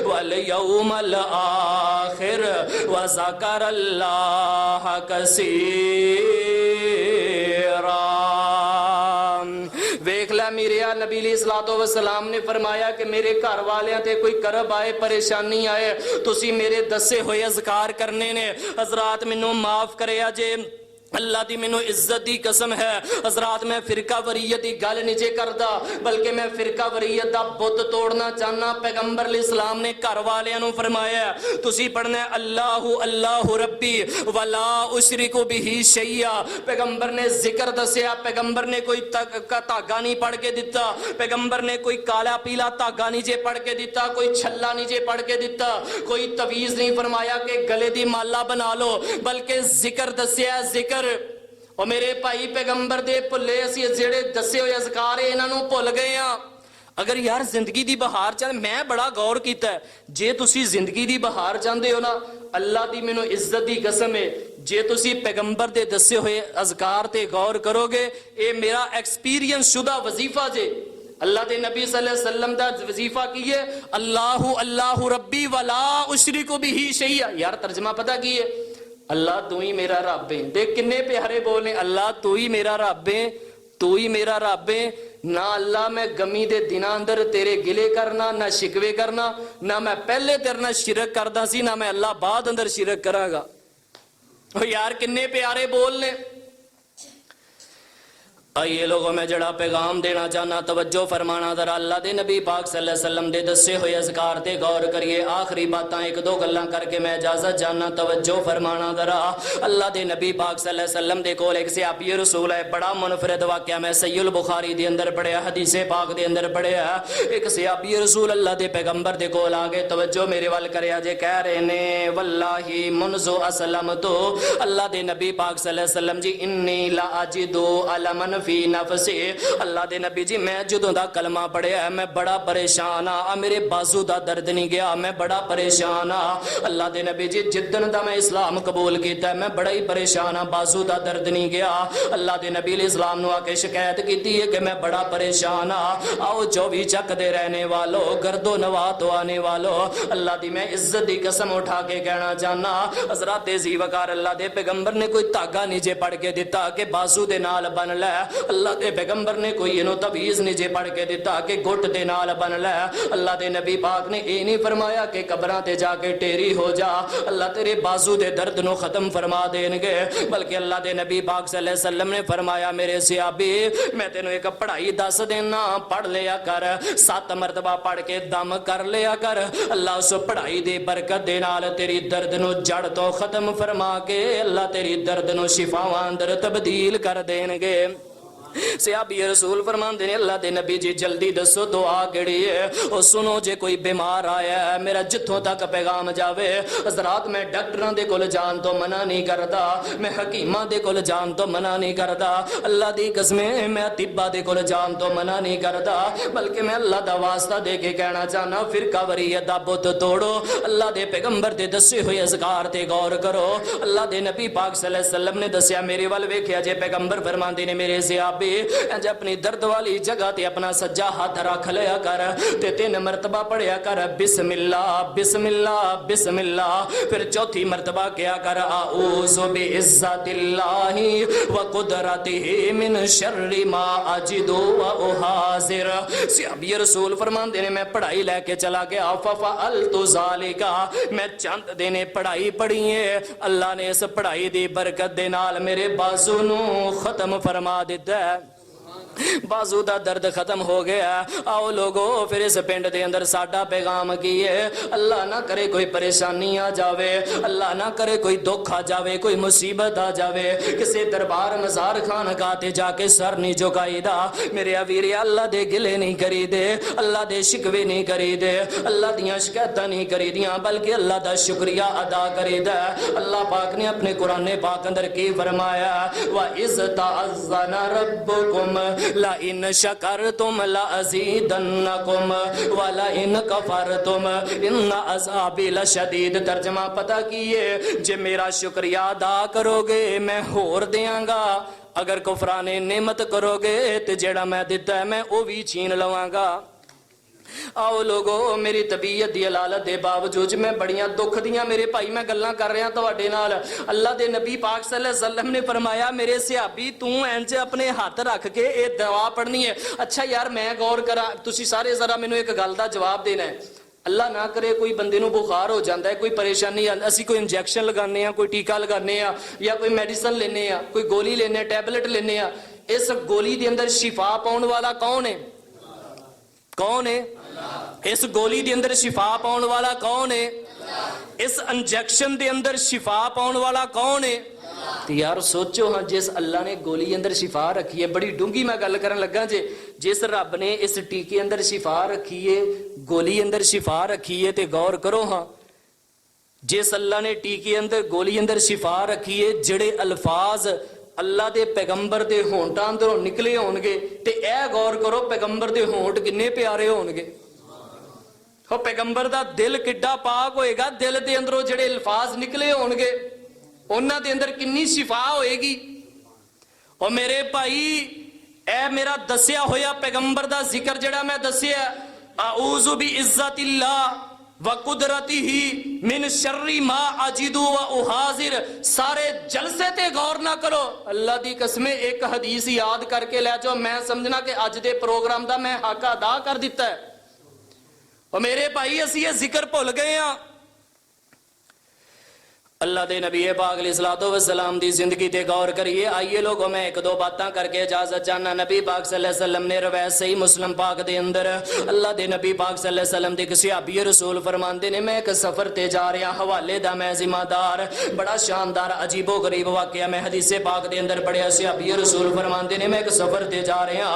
वल यौमल आखिर व ज़करल्लाह कसीरा। वेख ला मेरे नबी अलैहिस्सलाम ने फरमाया कि मेरे घर वालियां ते कोई करब आए, परेशानी आए, तुसी मेरे दसे होए अज़कार करने ने। हजरात मैनू माफ करिया जे, अल्लाह दी मैनू इज्जत दी कसम है हजरात मैं फिरका वरीयत दी गल नहीं जे करदा, बल्कि मैं फिरका वरीयत दा बुत तोड़ना चाहना। पैगंबर अलैहिस्सलाम ने घर वालियां नू फरमाया तुसी पढ़ना है अल्लाहु अल्लाहु रब्बी वला उशरिकु बिही शैया। पैगंबर ने जिक्र दसिया, पैगंबर ने कोई धागा नहीं पढ़ के दिता, पैगंबर ने कोई काला पीला धागा नहीं जे पढ़ के दिता, कोई छल्ला नहीं जे पढ़ के दिता, कोई तवीज नहीं फरमाया कि गले दी माला बना लो, बल्कि जिक्र दसिया जिक्र। और मेरे भाई पैगंबर दे भुले असी जेड़े दसे होए अज़कार इन्हां नूं भुल गए हां। अगर यार जिंदगी दी बहार चाहते, मैं बड़ा गौर किया जे तुसी जिंदगी दी बहार चाहते हो ना, अल्लाह दी मैनू इज्जत दी कसम है जे तुसी पैगंबर दे दसे हुए अज़कार ते गौर करोगे, ये मेरा एक्सपीरियंस शुदा वजीफा जे। अल्लाह दे नबी सल्लल्लाहु अलैहि वसल्लम दा वजीफा की है अल्लाहु अल्लाहु रब्बी वला उशरिकु बिही शैया। यार तर्जमा पता की है? अल्लाह तू ही मेरा रब है। देख किन्ने प्यारे बोल ने, अल्लाह तू ही मेरा रब है, तू ही मेरा रब है। ना अल्लाह मैं गमी दे दिना अंदर तेरे गिले करना, ना शिकवे करना, ना मैं पहले तेरे नाल शिरक करदा सी, ना मैं अल्लाह बाद अंदर शिरक करांगा। ओ यार किन्ने प्यारे बोल ने। आइए लोगों में जड़ा पैगाम देना चाहना, तवज्जो फरमाना जरा। अल्लाह दे नबी पाक सल्लल्लाहु अलैहि वसल्लम दे दसे हुए अज़कार ते गौर करिए। आखिरी बातां एक दो गल्लां करके मैं इजाजत जानना, तवज्जो फरमाना जरा। अल्लाह दे नबी पाक सल्लल्लाहु अलैहि वसल्लम दे कोल एक सहाबी रसूल है, बड़ा मुनफरद वाकया मैं सहीहुल बुखारी दे अंदर पढ़िया, हदीसे पाक दे अंदर पढ़िया। एक सहाबी रसूल अल्लाह दे पैगंबर दे कोल आ गए, तवज्जो मेरे वाल करिया जे, कह रहे ने वल्लाही मुनज़ु असलम तो अल्लाह दे नबी पाक सल्लल्लाहु अलैहि वसल्लम जी इन्नी ला अजिदु अलमन फी नफसी, अल्लाह दे नबी जी मैं जदों दा कलमा पढ़िया मैं बड़ा परेशान हाँ, मेरे बाजू दा दर्द नहीं गया, मैं बड़ा परेशान हाँ। अल्लाह दे नबी जी जिद्दन दा मैं इस्लाम कबूल किया मैं बड़ा ही परेशान हाँ, बाजू दा दर्द नहीं गया। अल्लाह दे नबी इस्लाम नू आके शिकायत की है कि मैं बड़ा परेशान हाँ। आओ 24 चक दे रहने वालों, गर्दो नवा तो आने वालों, अल्लाह दी मैं इज्जत दी कसम उठा के कहना चाहना, हज़रात जी वकार अल्लाह दे पैगंबर ने कोई धागा नीचे पड़ के दिता कि बाजू दे नाल बन लै। अल्लाह दे पैगंबर ने कोई इनो तवीज नीचे पड़ के दिता कि गुट दे नाल बन लै। अल्लाह दे नबी पाक ने ये नहीं फरमाया कि कब्रां ते जाके टेरी हो जा, अल्लाह तेरे बाजू दे दर्द नु खत्म फरमा देंगे, बल्कि अल्लाह दे नबी पाक सल्लल्लाहु अलैहि वसल्लम ने फरमाया मेरे सहाबी मैं तेनों एक पढ़ाई दस देना, पढ़ लिया कर, 7 मरतबा पढ़ के दम कर लिया कर। अल्लाह उस पढ़ाई दी बरकत दे नाल तेरी दर्द नु जड़ तो खत्म फरमा के अल्लाह तेरी दर्द नु शिफावां अंदर तब्दील कर देंगे। सहाबी रसूल फरमांदे ने अल्लाह दे नबी जी जल्दी दसो दुआ केड़ी है। ओ सुनो जे कोई बीमार आया है, मेरा जिथों तक पैगाम जावे, हज़रात मैं डॉक्टरां दे कोल जान तो मना नहीं करदा, मैं हकीमां दे कोल जान तो मना नहीं करदा, अल्लाह दी कसमें मैं तिब्बा दे कोल जान तो मना नहीं करदा, बल्कि मैं अल्लाह दा वास्ता दे के कहना चाहना फिरका वरीयत दा बुत तोड़ो। अल्लाह दे पैगंबर दे दसे हुए अज़कार ते गौर करो। अल्लाह दे नबी पाक सल्लल्लाहु अलैहि वसल्लम ने दसिया मेरे वाल वेखिया जे पैगंबर फरमांदे ने मेरे सहाबी अपनी दर्द वाली जगह ते अपना सज्जा हाथ रख लिया कर ते 3 मरतबा पढ़िया कर बिस्मिल्लाह बिस्मिल्लाह बिस्मिल्लाह, फिर चौथी मरतबा क्या कर आऊज़ु बिइज़्ज़तिल्लाहि व कुदरतिही मिन शर्रि मा अजिदु व उहाज़िर। सहाबी रसूल फरमांदे ने मैं पढ़ाई लेके चला गया, फफ़अलतु ज़ालिका, मैं चंद दिन पढ़ाई पढ़ी है, अल्लाह ने इस पढ़ाई दी बरकत दे नाल मेरे बाजू नू खत्म फरमा दिता है, बाजू दा दर्द खत्म हो गया। आओ लोगो फिर इस पिंड दे अंदर साडा पैगाम की है, अल्लाह ना करे कोई परेशानी आ जावे, अल्लाह ना करे कोई दुख आ जावे, कोई मुसीबत आ जावे, किसी दरबार मज़ार खानकाह ते जाके सर नहीं झुकाईदा। मेरे वीर अल्लाह दे गिले नहीं करी दे, अल्लाह दे शिकवे नहीं करी दे, अल्लाह दियां शिकायतां नहीं करी दियां, बल्कि अल्लाह दा शुक्रिया अदा करीदा। अल्लाह पाक ने अपने कुरान पाक अंदर की फरमाया व इज़ तअज़्ज़ना रब्बुकुम ला इन शकरतुम ला अज़ीदन्नकुम व ला इन कफरतुम इन अज़ाबी लशदीद। तर्जमा पता कीए जे मेरा शुक्रिया अदा करोगे मैं होर देंगा, अगर कुफराने नेमत करोगे तो जेड़ा मैं दिता है मैं वो भी छीन लवांगा। आओ लोगो मेरी तबीयत दी हलालत दे बावजूद मैं बड़ियां दुख दियां मेरे भाई मैं गल्लां कर रहा तुहाडे नाल। अल्लाह दे नबी पाक सल्लल्लाहु अलैहि वसल्लम ने फरमाया मेरे सहाबी तू इंज अपने हाथ रख के ये दुआ पढ़नी है। अच्छा यार मैं गौर करा, तुसी सारे जरा मैनू एक गल दा जवाब देना है। अल्लाह ना करे कोई बंदे नू बुखार हो जाता है, कोई परेशानी असी कोई इंजैक्शन लगाने, कोई टीका लगाने या कोई मेडिसिन लेने, कोई गोली लेने, टैबलेट लेने, इस गोली के अंदर शिफा पाउण वाला कौन है? कौन है? इस गोली के अंदर शिफा पाउण वाला कौन है? इस इंजेक्शन के अंदर शिफा पाउण वाला कौन है? तो यार सोचो हाँ, जिस अल्लाह ने गोली अंदर शिफा रखी है, बड़ी डूंगी मैं गल करन लगा जे, जिस रब ने इस टीके अंदर शिफा रखी है, गोली अंदर शिफा रखी है, तो गौर करो हाँ, जिस अल्लाह ने टीके अंदर गोली अंदर शिफा रखी है, जड़े अल्फाज अल्लाह दे पैगंबर दे होंठां अंदरों निकले होणगे, ते ऐ गौर करो पैगंबर दे होंठ किन्ने प्यारे होणगे। हो पैगंबर दा दिल किड्डा पाक होएगा, दिल दे अंदरों जड़े अल्फाज निकले होणगे उन्हां दे अंदर किन्नी शिफा होएगी। और मेरे भाई ऐ मेरा दसिया होया पैगंबर दा जिक्र जड़ा मैं दसिया आऊज़ु बि इज़्ज़तिल्लाह व कुदरतिही मिन शर्रि मा अजिदु व उहाज़िर, सारे जलसे ते गौर ना करो, अल्लाह दी कसमें एक हदीस याद करके ले जाओ, मैं समझना कि अज दे प्रोग्राम दा मैं हक अदा कर दिता है। और मेरे भाई असी ये जिक्र भुल गए हैं। اللہ دے نبی پاک علیہ الصلوۃ والسلام دی زندگی تے غور کریے. آئیے لوگوں میں ایک دو باتاں کر کے اجازت چاہنا. نبی پاک صلی اللہ علیہ وسلم نے روایت صحیح مسلم پاک دے اندر اللہ دے نبی پاک صلی اللہ علیہ وسلم دے ایک صحابی رسول فرماندے نے میں ایک سفر تے جا رہا حوالے دا میں ذمہ دار. بڑا شاندار عجیب و غریب واقعہ میں حدیث پاک دے اندر پڑھیا. صحابی رسول فرماندے نے میں ایک سفر تے جا رہا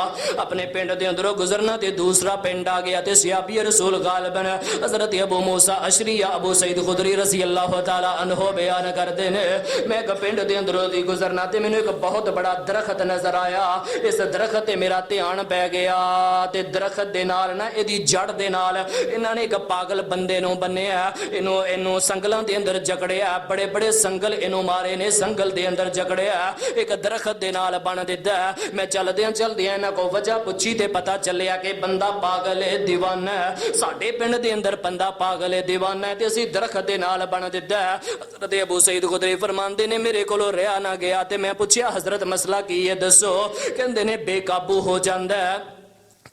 اپنے پنڈ دے اندروں گزرنا تے دوسرا پنڈ آ گیا تے صحابی رسول غالباً حضرت ابو موسیٰ اشری یا ابو سعید خدری رضی اللہ تعالی عنہ بیان کردے نے میں ایک پنڈ دے اندروں دی گزرنا تے مینوں ایک بہت بڑا درخت نظر آیا. اس درخت تے میرا دھیان پہ گیا تے درخت دے نال نا ایدی جڑ دے نال انہاں نے ایک پاگل بندے نوں بنیا. اینوں سنگلاں دے اندر جکڑیا. بڑے بڑے سنگل اینوں مارے نے. سنگل دے اندر جکڑیا ایک درخت دے نال بن دتا. میں چلدیاں انہاں کو وجہ پوچھی تے پتہ چلیا کہ بندہ پاگل ہے دیوانہ ہے. ساڈے پنڈ دے اندر بندہ پاگل ہے دیوانہ ہے تے اسی درخت دے نال بن دتا. حضرت ابو سعید خدری فرماندے نے میرے کولوں رہا نہ گیا تے میں پوچھیا حضرت مسئلہ کی ہے دسو. کہندے نے بے قابو ہو جاندا ہے.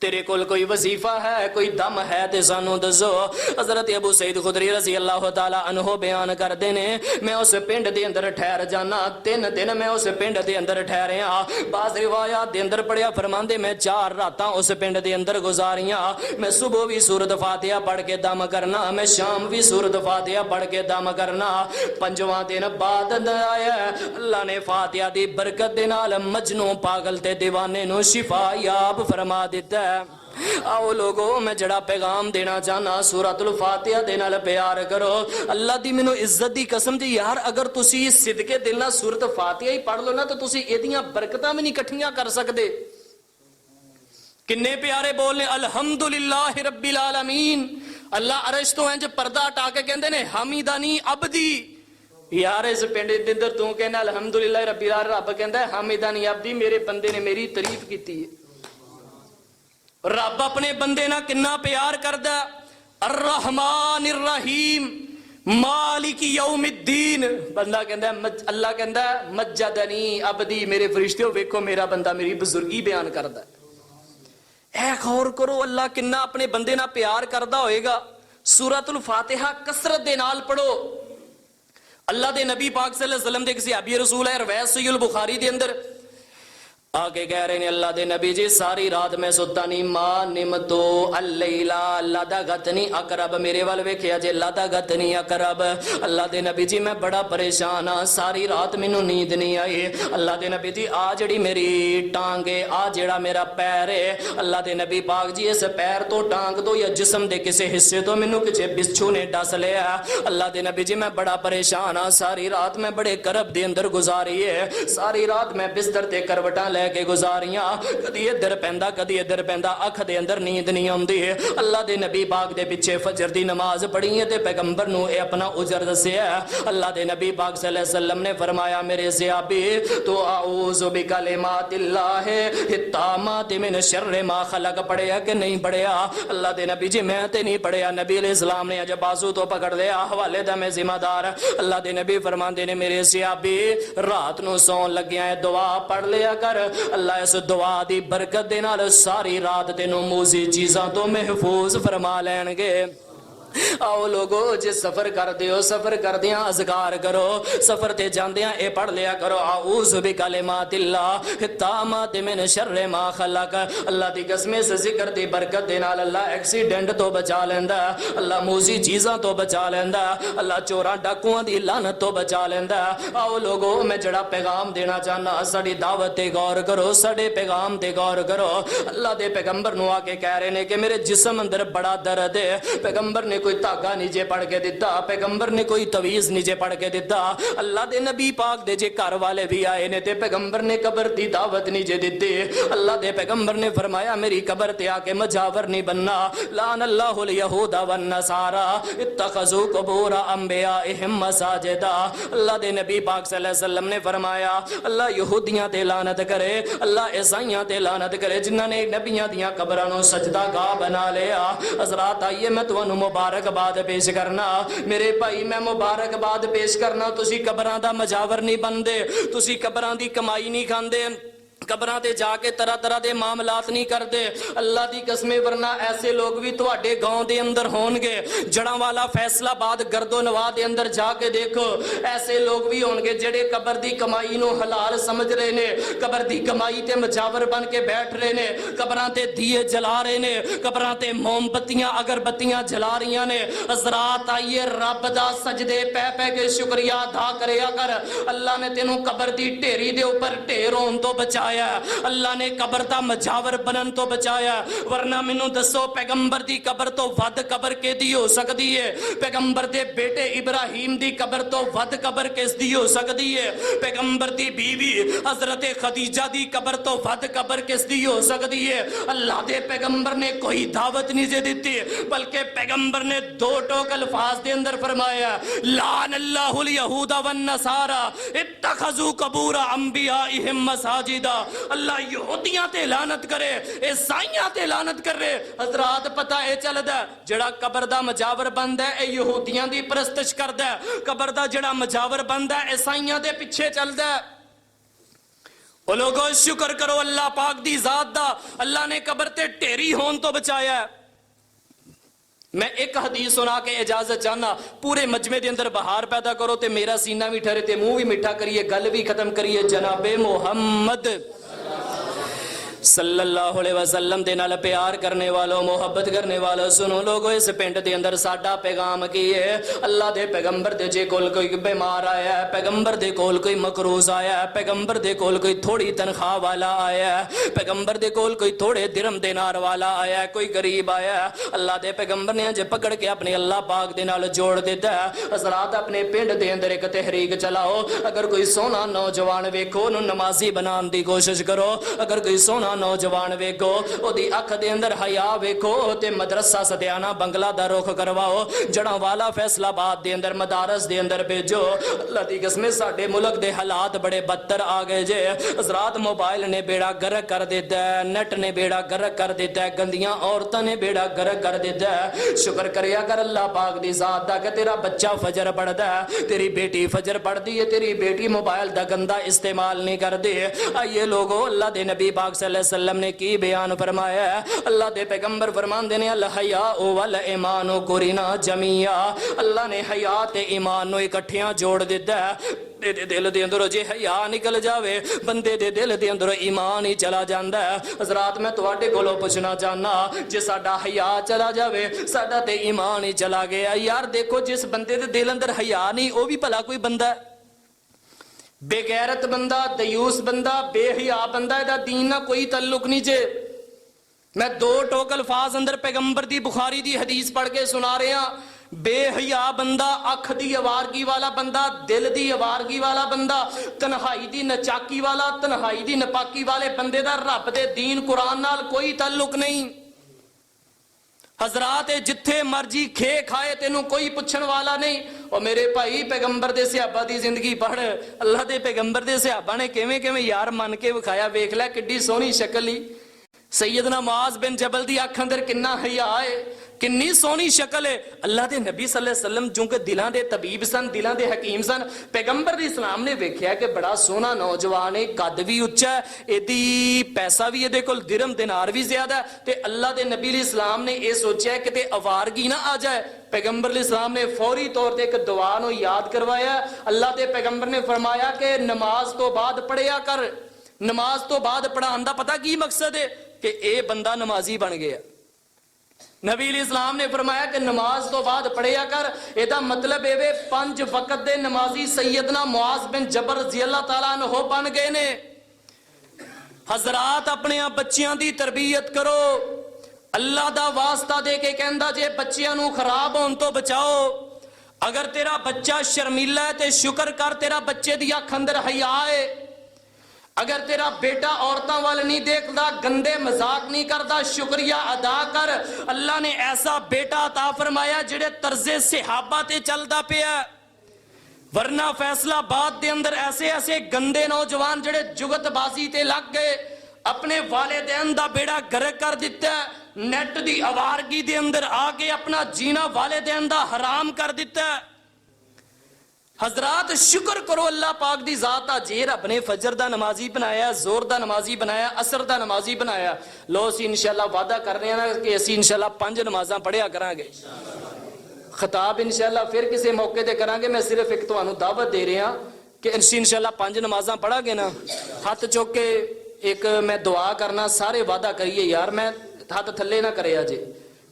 تیرے کول کوئی وظیفہ ہے کوئی دم ہے تے سانوں دسو. حضرت ابو سعید خدری رضی اللہ تعالی عنہ بیان کردے نے میں اس پنڈ دے اندر ٹھہر جانا. 3 دن میں اس پنڈ دے اندر ٹھہریا. بعض روایات دے اندر پڑھیا فرماندے میں 4 راتاں اس پنڈ دے اندر گزاریاں. میں صبح بھی سورۃ فاتحہ پڑھ کے دم کرنا. میں شام بھی سورۃ فاتحہ پڑھ کے دم کرنا. 5واں دن بعد آیا اللہ نے فاتحہ دی برکت دے نال مجنوں پاگل تے دیوانے نو شفا یاب فرما دیتا. آؤ لوگو میں جڑا پیغام دینا چاہنا سورۃ الفاتحہ دے نال پیار کرو. اللہ دی مینوں عزت دی قسم دی یار اگر تسی صدقے دل نال سورۃ فاتحہ ہی پڑھ لو نا تو تسی ایدیاں برکتاں بھی نہیں اکٹھیاں کر سکدے. کنے پیارے بولنے الحمدللہ رب العالمین. اللہ عرش تو انج پردہ ہٹا کے کہندے نے حمیدانی عبدی. یار اس پنڈ دے اندر تو کہنا الحمدللہ رب العالمین رب کہندا ہے حمیدانی عبدی میرے بندے نے میری تعریف کیتی ہے. رب اپنے بندے نہ کنا پیار کردا. الرحمن الرحیم مالک یوم الدین. بندہ کہندا ہے اللہ کہندا ہے مجدنی عبدی میرے فرشتیوں ویکھو میرا بندہ میری بزرگی بیان کردا ہے. اے غور کرو اللہ کنا اپنے بندے نہ پیار کردا ہوئے گا. سورۃ الفاتحہ کثرت دے نال پڑھو. اللہ دے نبی پاک صلی اللہ علیہ وسلم دے کسی صحابی رسول ہے روایت صحیح البخاری دے اندر آگے کہہ رہے ہیں اللہ دے نبی جی ساری رات میں ستا نہیں ما نمتو اللیلہ اللہ دا غتنی اقرب. میرے وال ویکھیا جے اللہ دا غتنی اقرب. اللہ دے نبی جی میں بڑا پریشان ہاں ساری رات مینوں نیند نہیں آئی. اللہ دے نبی جی آ جڑی میری ٹانگ ہے آ جڑا میرا پیر ہے اللہ دے نبی پاک جی اس پیر تو ٹانگ تو یا جسم دے کسے حصے تو مینوں کسے بچھو نے ڈس لیا. اللہ دے نبی جی میں بڑا پریشان ہاں ساری رات میں بڑے کرب دے اندر گزاری ہے. ساری رات میں بستر تے کروٹاں لے کے گزاریاں کدی ادھر پیندا کدی ادھر پیندا اکھ دے اندر نیند نہیں آندی. اللہ دے نبی پاک دے پیچھے فجر دی نماز پڑھی ہے تے پیغمبر نو اے اپنا اجر دسیا. اللہ دے نبی پاک صلی اللہ علیہ وسلم نے فرمایا میرے صحابی تو اعوذ بکلمات اللہ التامات من شر ما خلق پڑھیا کہ نہیں پڑھیا. اللہ دے نبی جی میں تے نہیں پڑھیا. نبی علیہ السلام نے اج بازو تو پکڑ لیا حوالے دا میں ذمہ دار. اللہ دے نبی فرماندے نے میرے صحابی رات نو سون لگیا ہے دعا پڑھ لیا کر. اللہ اس دعا دی برکت دے نال ساری رات تینوں موزی چیزاں تو محفوظ فرما لین گے. آؤ لوگو جے سفر کر دیو سفر کر دیاں اذکار کرو. سفر تے جاندیاں اے پڑھ لیا کرو اعوذ بکلمات اللہ التامات من شر ما خلق. اللہ دی قسم سے ذکر دی برکت دے نال اللہ ایکسیڈنٹ تو بچا لیندا. اللہ موزی چیزاں تو بچا لیندا. اللہ چوراں ڈاکواں دی لعنت تو بچا لیندا. آؤ لوگو میں جڑا پیغام دینا چاہنا ساڈی دعوت تے غور کرو ساڈے پیغام تے غور کرو. اللہ دے پیغمبر نو آ کے کہہ رہے نے کہ میرے جسم اندر بڑا درد ہے. پیغمبر نے کوئی دھاگا نیچے پڑھ کے دیتا. پیغمبر نے کوئی تویز نیچے پڑھ کے دیتا. اللہ دے نبی پاک دے جے گھر والے بھی آئے نے تے پیغمبر نے قبر دی دعوت نیچے دیتی. اللہ دے پیغمبر نے فرمایا میری قبر تے آ کے مجاور نہیں بننا. لعن اللہ الیہود والنصارى اتخذوا قبور انبیائہم مساجدا. اللہ دے نبی پاک صلی اللہ علیہ وسلم نے فرمایا اللہ یہودیاں تے لعنت کرے اللہ عیسائیاں تے لعنت کرے جنہاں نے نبیاں دیاں قبراں نو سجدہ گاہ بنا لیا. حضرات آئیے میں تانوں مبارکباد پیش کرنا. میرے بھائی میں مبارکباد پیش کرنا. تسی قبراں دا مجاور نہیں بندے. تسی قبراں دی کمائی نہیں کھاندے. ਕਬਰਾਂ ਤੇ ਜਾ ਕੇ ਤਰ੍ਹਾਂ ਤਰ੍ਹਾਂ ਦੇ ਮਾਮਲਾਤ ਨਹੀਂ ਕਰਦੇ। ਅੱਲਾ ਦੀ ਕਸਮੇ, ਵਰਨਾ ਐਸੇ ਲੋਕ ਵੀ ਤੁਹਾਡੇ گاؤں ਦੇ ਅੰਦਰ ਹੋਣਗੇ। ਜੜਾਂ ਵਾਲਾ ਫੈਸਲਾਬਾਦ ਗਰਦੋ ਨਵਾਹ ਦੇ ਅੰਦਰ ਜਾ ਕੇ ਦੇਖੋ, ਐਸੇ ਲੋਕ ਵੀ ਹੋਣਗੇ ਜਿਹੜੇ ਕਬਰ ਦੀ ਕਮਾਈ ਨੂੰ ਹਲਾਲ ਸਮਝ ਰਹੇ ਨੇ, ਕਬਰ ਦੀ ਕਮਾਈ ਤੇ ਮੁਜਾਵਰ ਬਣ ਕੇ ਬੈਠ ਰਹੇ ਨੇ, ਕਬਰਾਂ ਤੇ ਦੀਏ ਜਲਾ ਰਹੇ ਨੇ, ਕਬਰਾਂ ਤੇ ਮੋਮਬੱਤੀਆਂ ਅਗਰਬੱਤੀਆਂ ਜਲਾ ਰਹੀਆਂ ਨੇ। ਹਜ਼ਰਾਤ ਆਈਏ ਰੱਬ ਦਾ ਸਜਦੇ ਪੈ ਪੈ ਕੇ ਸ਼ੁਕਰੀਆ ਅਦਾ ਕਰਿਆ ਕਰ। ਅੱਲਾ ਨੇ ਤੈਨੂੰ ਕਬਰ ਦੀ ਢੇਰੀ ਦੇ ਉੱਪਰ ਢੇਰ ਹੋਣ ਤੋਂ ਬਚਾਇਆ, ਅੱਲਾ ਨੇ ਕਬਰ ਦਾ ਮਜਾਵਰ ਬਣਨ ਤੋਂ ਬਚਾਇਆ। ਵਰਨਾ ਮੈਨੂੰ ਦੱਸੋ, ਪੈਗੰਬਰ ਦੀ ਕਬਰ ਤੋਂ ਵੱਧ ਕਬਰ ਕਿਹਦੀ ਹੋ ਸਕਦੀ ਹੈ? ਪੈਗੰਬਰ ਦੇ ਬੇਟੇ ਇਬਰਾਹੀਮ ਦੀ ਕਬਰ ਤੋਂ ਵੱਧ ਕਬਰ ਕਿਸ ਦੀ ਹੋ ਸਕਦੀ ਹੈ? ਪੈਗੰਬਰ ਦੀ ਬੀਵੀ ਹਜ਼ਰਤ ਖਦੀਜਾ ਦੀ ਕਬਰ ਤੋਂ ਵੱਧ ਕਬਰ ਕਿਸ ਦੀ ਹੋ ਸਕਦੀ ਹੈ? ਅੱਲਾ ਦੇ ਪੈਗੰਬਰ ਨੇ ਕੋਈ ਦਾਵਤ ਨਹੀਂ ਜੇ ਦਿੱਤੀ, ਬਲਕਿ ਪੈਗੰਬਰ ਨੇ ਦੋ ਟੋਕ ਅਲਫਾਜ਼ ਦੇ ਅੰਦਰ ਫਰਮਾਇਆ, ਲਾਨ ਅੱਲਾਹੁਲ ਯਹੂਦਾ वन नसारा इत्तखज़ू कबूर अंबियाइहिम मसाजिदा। अल्लाह यहूदियां ते लानत करे, ईसाइयां ते लानत करे। हजरात पता है चलदा जेड़ा कबर दा मजावर बनदा है ए यहूदियां दी परस्तिश करदा है, कबर दा जेड़ा मजावर बनदा है ईसाइयां दे पिछे चलदा है। ओ लोगो शुक्र करो अल्लाह पाक दी जात दा, अल्लाह ने कबर ते ढेरी होन तो बचाया है। मैं एक हदीस सुना के इजाजत चाहना, पूरे मजमे के अंदर बहार पैदा करो ते मेरा सीना भी ठहरे ते मुंह भी मिठा करिए, गल भी खत्म करिए। जनाबे मोहम्मद सल्लल्लाहु अलैहि वसल्लम दे नाल प्यार करने वालों, मोहब्बत करने वालों, सुनो लोगो, इस पिंड दे अंदर साडा पैगाम की है। अल्लाह दे पैगंबर दे जे कोल कोई बीमार आया है, पैगंबर दे कोल कोई मकरूज आया है, पैगंबर दे कोल कोई थोड़ी तनख्वाह वाला आया है, पैगंबर दे कोल कोई थोड़े दिरहम दिनार वाला आया है, कोई गरीब आया है, अल्लाह दे पैगंबर ने अज पकड़ के अपने अल्लाह पाक दे नाल जोड़ दिता है। हज़रात अपने पिंड दे अंदर एक तहरीक चलाओ, अगर कोई सोहना नौजवान वेखो उन्होंने नमाजी बनाने की कोशिश करो, अगर कोई सोहना नौजवान वेखो ओदी अख दे अंदर हया वेखो ते मदरसा सतियाना बंगला दा रुख करवाओ, जड़ां वाला फैसलाबाद दे अंदर मदारस दे अंदर भेजो। अल्लाह दी कसम साडे मुल्क दे हालात बड़े बदतर आ गए जे। हज़रात मोबाइल ने बेड़ा गर्क कर दिता है, नेट ने बेड़ा गर्क कर दिता है, गंदियां औरतां ने बेड़ा गर्क कर दिता है। शुक्र करिया कर अल्लाह पाक दी जात दा कि तेरा बच्चा फजर पढ़दा है, तेरी बेटी फजर पढ़दी है, तेरी बेटी मोबाइल दा गंदा इस्तेमाल नहीं करदी। आइए लोगो, अल्लाह दे नबी पाक सल्लल्लाहु अलैहि वसल्लम ने की बयान फरमाया है। अल्लाह दे पैगंबर फरमांदे ने, अल हया वल ईमान कुरिना जमिया। अल्लाह ने हया ते ईमान नु इकट्ठियां जोड़ दिता है। तेरे दिल दे अंदरों जे हया निकल जावे, बंदे दे दिल दे अंदरों ईमान ही चला जांदा है। हज़रात मैं तुहाडे कोलों पुछना चाहना, जे साडा हया चला जावे, साडा ते ईमान ही चला गया। यार देखो, जिस बंदे दे दिल अंदर हया नहीं, वो भी भला कोई बंदा है? बेगैरत बंदा, दयूस बंदा, बेहया बंदा, इहदा दीन ना कोई तल्लुक नहीं जे। मैं दो टोक अल्फाज अंदर पैगंबर दी बुखारी दी हदीस पढ़ के सुना रहा। बेहया बंदा, अख दी अवारगी वाला बंदा, दिल दी अवारगी वाला बंदा, तन्हाई दी नचाकी वाला, तन्हाई दी नपाकी वाले बंदे दा रब दे दीन कुरान नाल कोई तल्लुक नहीं। हज़रात जिथे मर्जी खे खाए, तेनू कोई पुछण वाला नहीं। और मेरे भाई पैगंबर दे सहाबा दी जिंदगी पढ़, अल्लाह दे पैगंबर दे सहाबा ने किवें किवें यार मन के विखाया। वेख लै किड्डी सोहनी शक्ल ही सैयदना मुआज़ बिन जबल दी अख अंदर किन्ना हया है, किन्नी सोहनी शक्ल है। अल्लाह दे नबी सल्लल्लाहु अलैहि वसल्लम जो कि दिलां दे तबीब सन, दिलां दे हकीम सन, पैगंबर दी इस्लाम ने वेख्या कि बड़ा सोहना नौजवान है, कद भी उच्चा है, एदी पैसा भी एदे कोल दिरहम दिनार भी ज्यादा है। ते अल्लाह दे नबी इस्लाम ने यह सोचा कि ते अवारगी ना आ जाए। पैगंबर इस्लाम ने फौरी तौर पर एक दुआ नूं याद करवाया। अल्लाह के पैगंबर ने फरमाया कि नमाज तो बाद पढ़िया कर। नमाज तो बाद पढ़ाने का पता की मकसद है कि यह बंदा नमाजी बन गया। नबी इस्लाम ने फरमाया कि नमाज तो बाद पढ़िया कर। एदा मतलब एवे 5 वक्त दे नमाजी सैयदना मुआज़ बिन जबल रज़ी अल्लाह तआला अन्हु बन गए ने। हज़रात अपने बच्चियां दी तरबियत करो। अल्लाह दा वास्ता दे के कहंदा जे बच्चियां नू खराब होने तो बचाओ। अगर तेरा बच्चा शर्मीला है ते शुक्र कर, तेरा बच्चे दी अख अंदर हया है। अगर तेरा बेटा औरतों वाल नहीं देखता, गंदे मजाक नहीं करता, शुक्रिया अदा कर। अल्लाह ने ऐसा बेटा अता फरमाया जेड़े तर्जे सहाबा ते चलदा पिया। वरना फैसलाबाद दे अंदर ऐसे ऐसे गंदे नौजवान जेड़े जुगतबाजी ते लग गए, अपने वालिदैन दा बेड़ा गर्क कर दिता। नेट दी आवारगी दे अंदर आके अपना जीना वालिदैन दा हराम कर दिता। حضرات شکر کرو اللہ پاک دی ذات دا، جے رب نے فجر دا نمازی بنایا، زور دا نمازی بنایا، عصر دا نمازی بنایا، لو اسی انشاءاللہ وعدہ کر رہے ہیں نا کہ اسی انشاءاللہ 5 نمازاں پڑھیا کریں گے۔ خطاب انشاءاللہ پھر کسی موقع تے کریں گے، میں صرف ایک تانوں دعوت دے رہا کہ انشاءاللہ 5 نمازاں پڑھا گے نا، ہاتھ چوک کے ایک میں دعا کرنا، سارے وعدہ کریے یار، میں ہاتھ تھلے نہ کرے جے،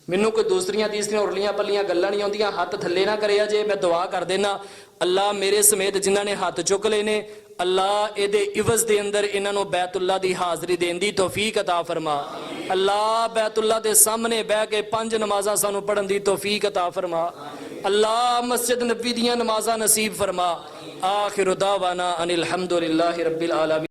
مینوں کوئی دوسریاں تیسریاں ارلیاں پلیاں گلاں نہیں آندیاں، ہاتھ تھلے نہ کرے جے، میں دعا کر دینا اللہ میرے سمیت جنہاں نے ہاتھ چک لے نے، اللہ اے دے عوض دے اندر انہاں نوں بیت اللہ دی حاضری دین دی توفیق عطا فرما، اللہ بیت اللہ دے سامنے بیٹھ کے 5 نمازاں سانوں پڑھن دی توفیق عطا فرما، اللہ مسجد نبوی دیاں نمازاں نصیب فرما۔ آخر دعوانا ان الحمدللہ رب العالمین۔